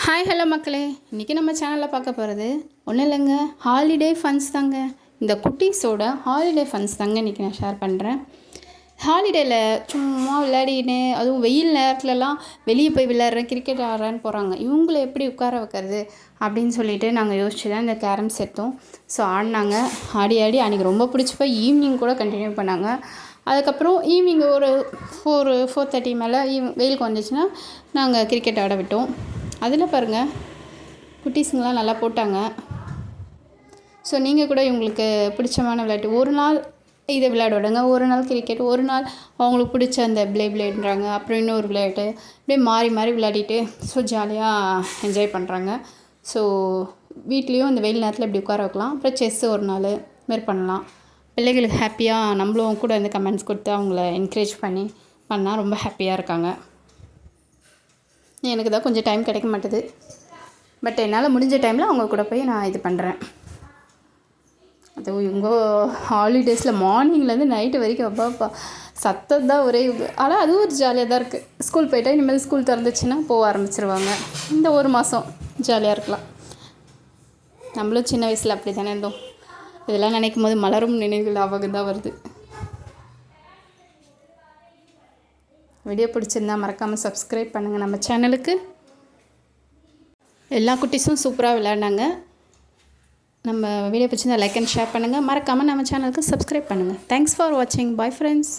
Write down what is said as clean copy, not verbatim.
Hi hello மக்களே, இன்றைக்கி நம்ம சேனலில் பார்க்க போகிறது ஒன்றும் இல்லைங்க, ஹாலிடே ஃபன்ஸ் தாங்க. இந்த குட்டீஸோட ஹாலிடே ஃபன்ஸ் தாங்க இன்றைக்கி நான் ஷேர் பண்ணுறேன். ஹாலிடேயில் சும்மா விளையாடின்னு, அதுவும் வெயில் நேரத்துலலாம் வெளியே போய் விளையாடுறேன், கிரிக்கெட் ஆடுறேன்னு போகிறாங்க. இவங்களை எப்படி உட்கார வைக்கிறது அப்படின்னு சொல்லிட்டு நாங்கள் யோசிச்சு தான் இந்த கேரம்ஸ் எடுத்தோம். ஸோ ஆடினாங்க, ஆடி அன்றைக்கி ரொம்ப பிடிச்சி போய் ஈவினிங் கூட கண்டினியூ பண்ணாங்க. அதுக்கப்புறம் ஈவினிங் ஒரு 4:30 மேலே வெயிலுக்கு வந்துச்சுன்னா நாங்கள் கிரிக்கெட் ஆட விட்டோம். அதில் பாருங்கள், குட்டீஸுங்களாம் நல்லா போட்டாங்க. ஸோ நீங்கள் கூட இவங்களுக்கு பிடிச்சமான விளையாட்டு ஒரு நாள் இதை விளையாட விடுங்க, ஒரு நாள் கிரிக்கெட், ஒரு நாள் அவங்களுக்கு பிடிச்ச அந்த பிளேடுன்றாங்க, அப்புறம் இன்னொரு விளையாட்டு, இப்படியே மாறி மாறி விளையாடிட்டு ஸோ ஜாலியாக என்ஜாய் பண்ணுறாங்க. ஸோ வீட்லேயும் இந்த வெயில் நேரத்தில் இப்படி உட்கார வைக்கலாம். அப்புறம் செஸ்ஸு ஒரு நாள் மாரி பண்ணலாம். பிள்ளைகளுக்கு ஹாப்பியாக நம்மளும் கூட வந்து கமெண்ட்ஸ் கொடுத்து அவங்கள என்கரேஜ் பண்ணால் ரொம்ப ஹாப்பியாக இருக்காங்க. எனக்கு தான் கொஞ்சம் டைம் கிடைக்க மாட்டுது, பட் என்னால் முடிஞ்ச டைமில் அவங்க கூட போய் நான் இது பண்ணுறேன். அது இவங்க ஹாலிடேஸில் மார்னிங்லேருந்து நைட்டு வரைக்கும் அப்பாப்பா சத்தம் தான் ஒரே இது. ஆனால் அதுவும் ஒரு ஜாலியாக தான் இருக்குது. ஸ்கூல் போயிட்டால் இனிமேல் ஸ்கூல் திறந்துச்சுன்னா போக ஆரம்பிச்சிருவாங்க. இந்த ஒரு மாதம் ஜாலியாக இருக்கலாம். நம்மளும் சின்ன வயசில் அப்படி தானே இருந்தோம். இதெல்லாம் நினைக்கும் போது மலரும் நினைவுகள் ஞாபகம் தான் வருது. வீடியோ பிடிச்சிருந்தா மறக்காமல் சப்ஸ்கிரைப் பண்ணுங்கள் நம்ம சேனலுக்கு. எல்லா குட்டீஸும் சூப்பராக விளையாடினாங்க. நம்ம வீடியோ பிடிச்சிருந்தா லைக் அண்ட் ஷேர் பண்ணுங்கள். மறக்காமல் நம்ம சேனலுக்கு சப்ஸ்கிரைப் பண்ணுங்கள். தேங்க்ஸ் ஃபார் வாட்சிங். Bye friends.